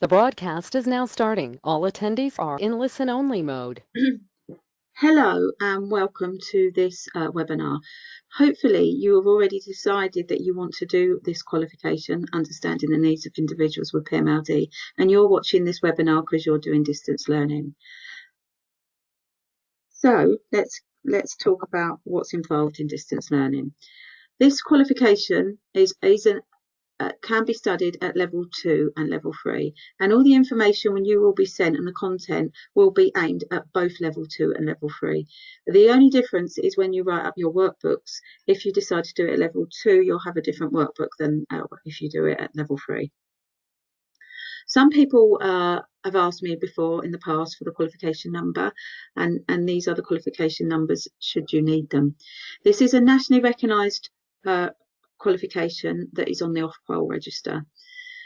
The broadcast is now starting. All attendees are in listen-only mode. Hello and welcome to this webinar. Hopefully you have already decided that you want to do this qualification, Understanding the Needs of Individuals with PMLD, and you're watching this webinar because you're doing distance learning. So let's talk about what's involved in distance learning. This qualification can be studied at level 2 and level 3, and all the information when you will be sent and the content will be aimed at both level 2 and level 3. The only difference is when you write up your workbooks. If you decide to do it at level 2, you'll have a different workbook than if you do it at level 3. Some people have asked me before in the past for the qualification number, and these are the qualification numbers should you need them. This is a nationally recognised qualification that is on the Ofqual register.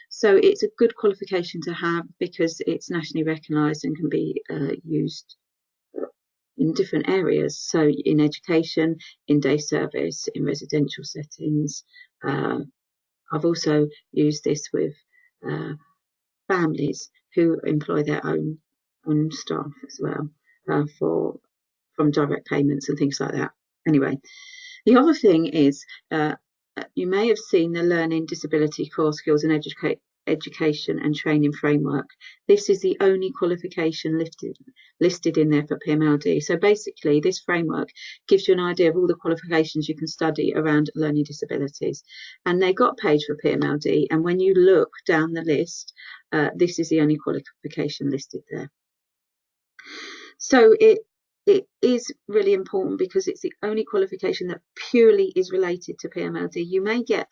So it's a good qualification to have because it's nationally recognised and can be used in different areas. So in education, in day service, in residential settings. I've also used this with families who employ their own staff as well from direct payments and things like that. Anyway, the other thing is you may have seen the Learning Disability Core Skills and Education and Training Framework. This is the only qualification listed in there for PMLD. So basically, this framework gives you an idea of all the qualifications you can study around learning disabilities. And they got a page for PMLD, and when you look down the list, this is the only qualification listed there. So it is really important because it's the only qualification that purely is related to PMLD. You may get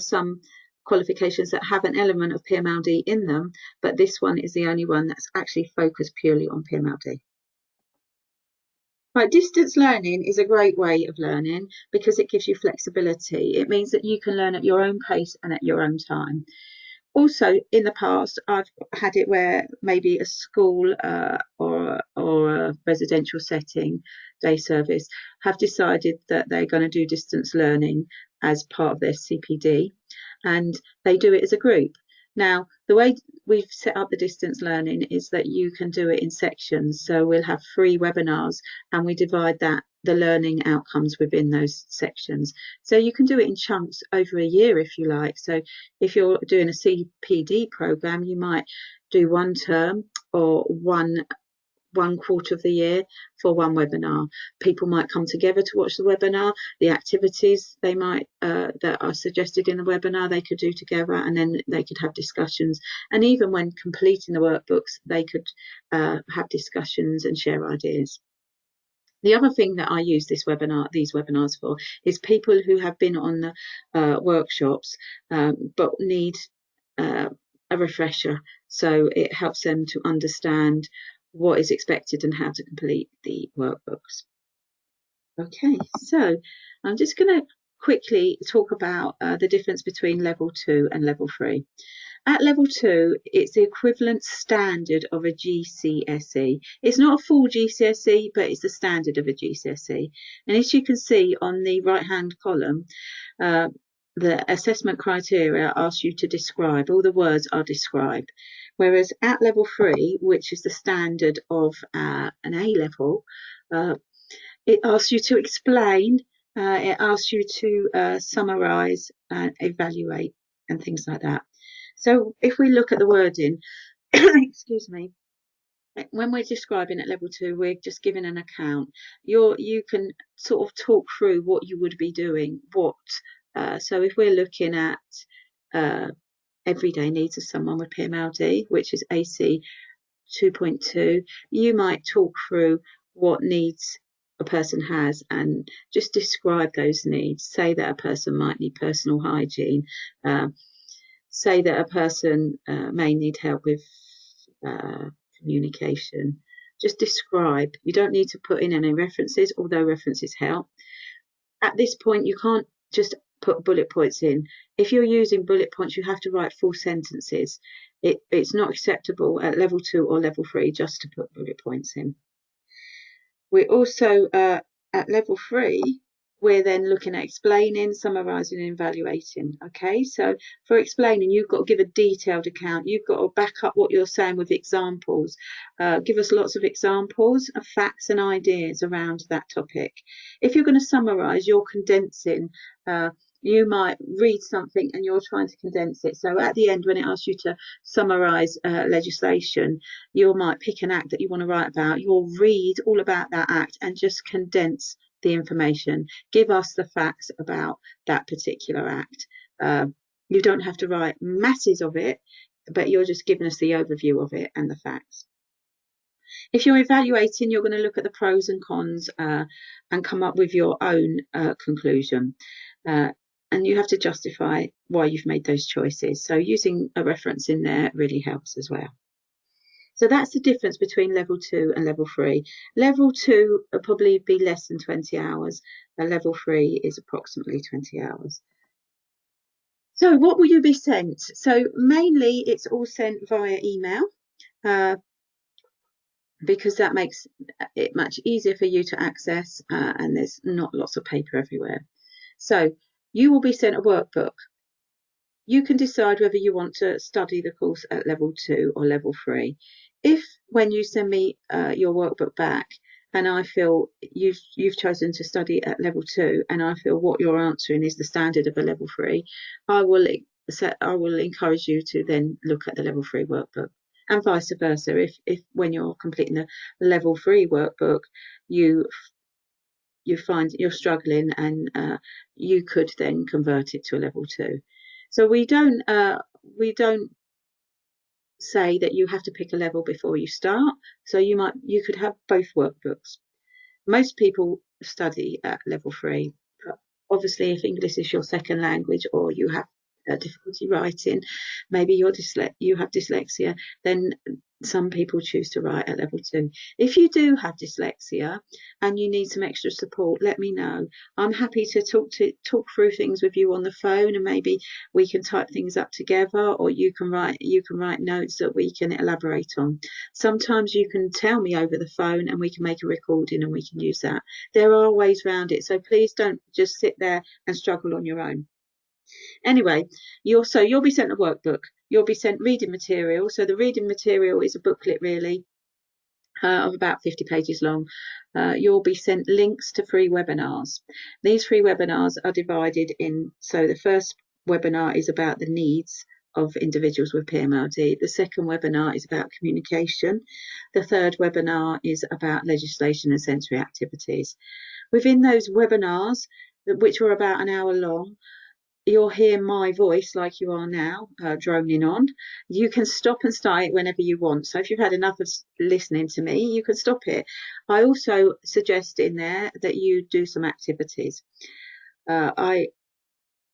some qualifications that have an element of PMLD in them, but this one is the only one that's actually focused purely on PMLD. Right, distance learning is a great way of learning because it gives you flexibility. It means that you can learn at your own pace and at your own time. Also, in the past, I've had it where maybe a school or a residential setting, day service, have decided that they're going to do distance learning as part of their CPD, and they do it as a group. Now, the way we've set up the distance learning is that you can do it in sections. So we'll have 3 webinars and we divide the learning outcomes within those sections. So you can do it in chunks over a year if you like. So if you're doing a CPD program, you might do 1 term or one quarter of the year for 1 webinar. People might come together to watch the webinar. The activities they might that are suggested in the webinar they could do together, and then they could have discussions. And even when completing the workbooks, they could have discussions and share ideas. The other thing that I use these webinars for is people who have been on the workshops but need a refresher. So it helps them to understand what is expected and how to complete the workbooks. Okay, so I'm just going to quickly talk about the difference between level 2 and level 3. At level 2, it's the equivalent standard of a GCSE. It's not a full GCSE, but it's the standard of a GCSE. And as you can see on the right-hand column, the assessment criteria asks you to describe. All the words are described. Whereas at level 3, which is the standard of an A level, it asks you to explain, it asks you to summarise and evaluate and things like that. So if we look at the wording, excuse me, when we're describing at level 2, we're just giving an account. You can sort of talk through what you would be doing. So if we're looking at everyday needs of someone with PMLD, which is AC 2.2, you might talk through what needs a person has and just describe those needs. Say that a person might need personal hygiene. Say that a person may need help with communication. Just describe. You don't need to put in any references, although references help. At this point, you can't just put bullet points in. If you're using bullet points, you have to write full sentences. It's not acceptable at level 2 or level 3 just to put bullet points in. We also, at level 3, we're then looking at explaining, summarising and evaluating. Okay, so for explaining, you've got to give a detailed account. You've got to back up what you're saying with examples. Give us lots of examples of facts and ideas around that topic. If you're going to summarise, you're condensing. You might read something and you're trying to condense it. So at the end, when it asks you to summarise legislation, you might pick an act that you want to write about. You'll read all about that act and just condense the information. Give us the facts about that particular act. You don't have to write masses of it, but you're just giving us the overview of it and the facts. If you're evaluating, you're going to look at the pros and cons and come up with your own conclusion. And you have to justify why you've made those choices. So using a reference in there really helps as well. So that's the difference between level 2 and level 3. Level 2 will probably be less than 20 hours. And level 3 is approximately 20 hours. So what will you be sent? So mainly it's all sent via email because that makes it much easier for you to access and there's not lots of paper everywhere. So you will be sent a workbook. You can decide whether you want to study the course at level 2 or level 3. If when you send me your workbook back and I feel you've chosen to study at level 2 and I feel what you're answering is the standard of a level 3, I will encourage you to then look at the level 3 workbook, and vice versa. If when you're completing the level 3 workbook you find you're struggling and you could then convert it to a level 2. So we don't say that you have to pick a level before you start. So you could have both workbooks. Most people study at level 3, but obviously if English is your second language or you have difficulty writing, maybe you have dyslexia, then some people choose to write at level 2. If you do have dyslexia and you need some extra support, let me know. I'm happy to talk through things with you on the phone, and maybe we can type things up together, or you can write notes that we can elaborate on. Sometimes you can tell me over the phone and we can make a recording and we can use that. There are ways around it, so please don't just sit there and struggle on your own. Anyway, you'll be sent a workbook. You'll be sent reading material. So the reading material is a booklet really of about 50 pages long. You'll be sent links to free webinars. These free webinars are divided in, so the first webinar is about the needs of individuals with PMLD. The second webinar is about communication. The third webinar is about legislation and sensory activities. Within those webinars, which were about an hour long, you'll hear my voice like you are now, droning on. You can stop and start it whenever you want. So if you've had enough of listening to me, you can stop it. I also suggest in there that you do some activities. I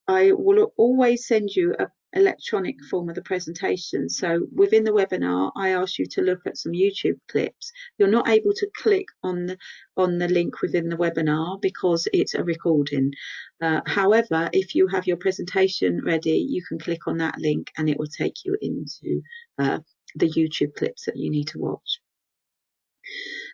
will always send you an electronic form of the presentation. So within the webinar, I ask you to look at some YouTube clips. You're not able to click on the link within the webinar because it's a recording. However, if you have your presentation ready, you can click on that link and it will take you into the YouTube clips that you need to watch.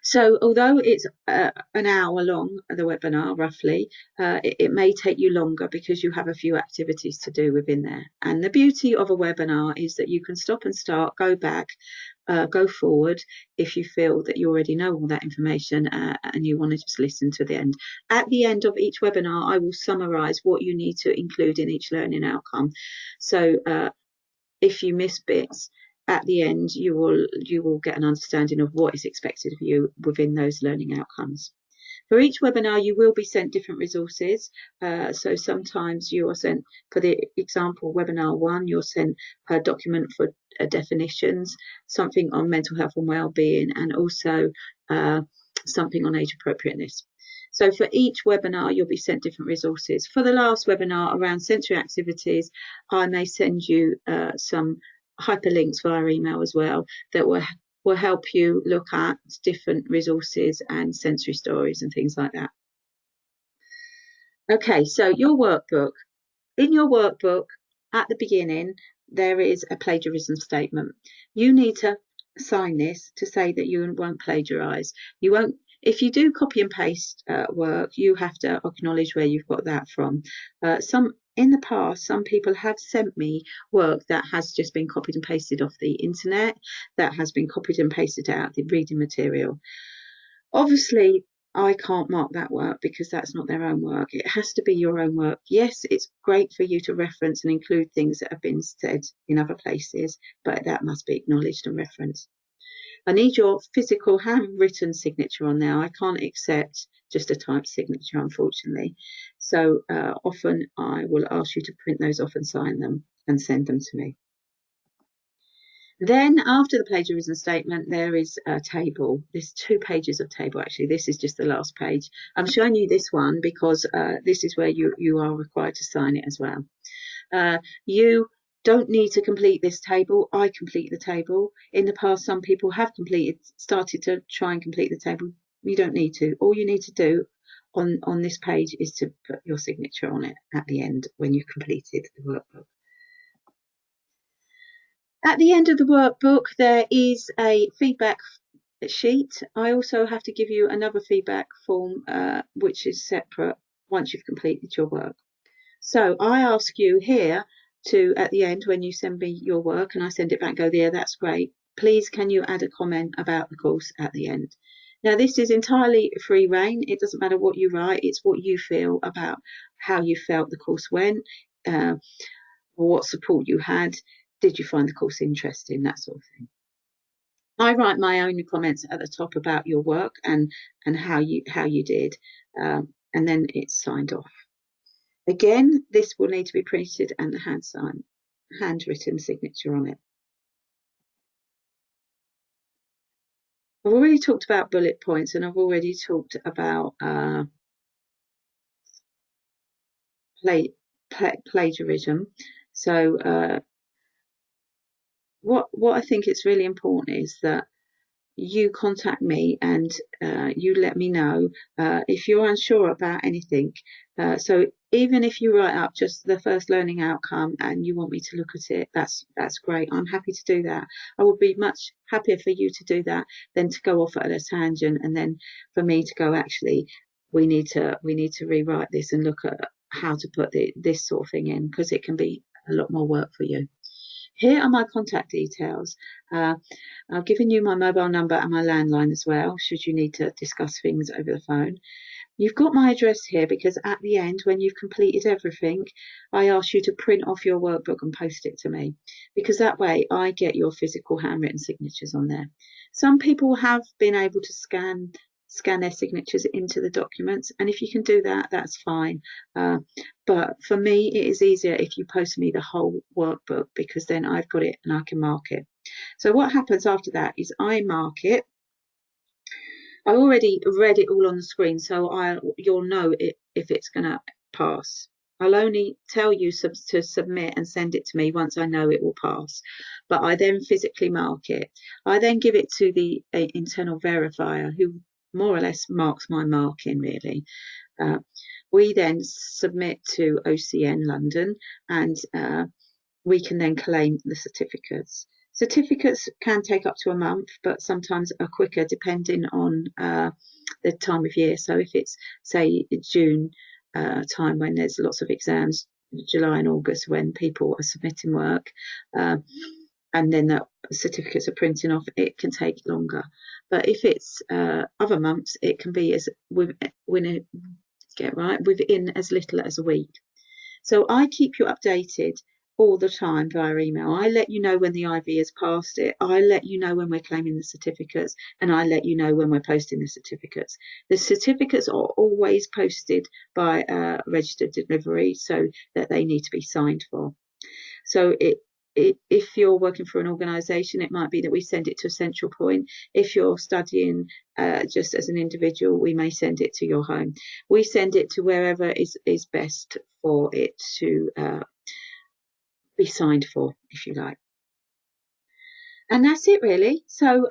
So although it's an hour long, the webinar roughly, it may take you longer because you have a few activities to do within there. And the beauty of a webinar is that you can stop and start, go back, go forward if you feel that you already know all that information and you want to just listen to the end. At the end of each webinar, I will summarise what you need to include in each learning outcome. So if you miss bits, at the end you will get an understanding of what is expected of you within those learning outcomes. For each webinar you will be sent different resources. So sometimes you are sent, for the example webinar 1, you're sent a document for definitions, something on mental health and well-being, and also something on age appropriateness. So for each webinar, you'll be sent different resources. For the last webinar around sensory activities, I may send you some hyperlinks via email as well that will help you look at different resources and sensory stories and things like that. Okay, so your workbook. In your workbook, at the beginning, there is a plagiarism statement. You need to sign this to say that you won't plagiarise. You won't If you do copy and paste work, you have to acknowledge where you've got that from. In the past, some people have sent me work that has just been copied and pasted off the internet, that has been copied and pasted out of the reading material. Obviously, I can't mark that work because that's not their own work. It has to be your own work. Yes, it's great for you to reference and include things that have been said in other places, but that must be acknowledged and referenced. I need your physical handwritten signature on there. I can't accept just a typed signature, unfortunately. So often I will ask you to print those off and sign them and send them to me. Then after the plagiarism statement, there is a table. There's 2 pages of table, actually. This is just the last page. I'm showing you this one because this is where you are required to sign it as well. You don't need to complete this table. I complete the table. In the past, some people have started to try and complete the table. You don't need to. All you need to do on this page is to put your signature on it at the end when you've completed the workbook. At the end of the workbook, there is a feedback sheet. I also have to give you another feedback form, which is separate once you've completed your work. So I ask you here to, at the end, when you send me your work and I send it back, go there, that's great. Please, can you add a comment about the course at the end? Now, this is entirely free rein. It doesn't matter what you write. It's what you feel about how you felt the course went, what support you had. Did you find the course interesting? That sort of thing. I write my own comments at the top about your work and how you did, and then it's signed off. Again, this will need to be printed and handwritten signature on it. I've already talked about bullet points and I've already talked about plagiarism. So what I think is really important is that you contact me and you let me know if you're unsure about anything. So even if you write up just the first learning outcome and you want me to look at it, that's great. I'm happy to do that. I would be much happier for you to do that than to go off at a tangent and then for me to go, actually, we need to rewrite this and look at how to put this sort of thing in, because it can be a lot more work for you. Here are my contact details. I've given you my mobile number and my landline as well, should you need to discuss things over the phone. You've got my address here because at the end, when you've completed everything, I ask you to print off your workbook and post it to me, because that way I get your physical handwritten signatures on there. Some people have been able to scan their signatures into the documents, and if you can do that, that's fine. But for me, it is easier if you post me the whole workbook, because then I've got it and I can mark it. So what happens after that is I mark it. I already read it all on the screen, so you'll know if it's going to pass. I'll only tell you to submit and send it to me once I know it will pass. But I then physically mark it. I then give it to the internal verifier, who more or less marks my marking, really. We then submit to OCN London, and we can then claim the certificates. Certificates can take up to a month, but sometimes are quicker depending on the time of year. So if it's, say, June time when there's lots of exams, July and August when people are submitting work, and then the certificates are printing off, it can take longer. But if it's other months, it can be within as little as a week. So I keep you updated all the time via email. I let you know when the IV has passed it. I let you know when we're claiming the certificates, and I let you know when we're posting the certificates. The certificates are always posted by registered delivery, so that they need to be signed for. So if you're working for an organisation, it might be that we send it to a central point. If you're studying just as an individual, we may send it to your home. We send it to wherever is best for it to be signed for, if you like. And that's it, really. So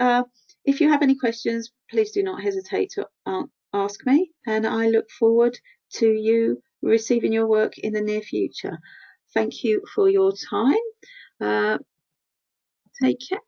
if you have any questions, please do not hesitate to ask me, and I look forward to you receiving your work in the near future. Thank you for your time. Take care.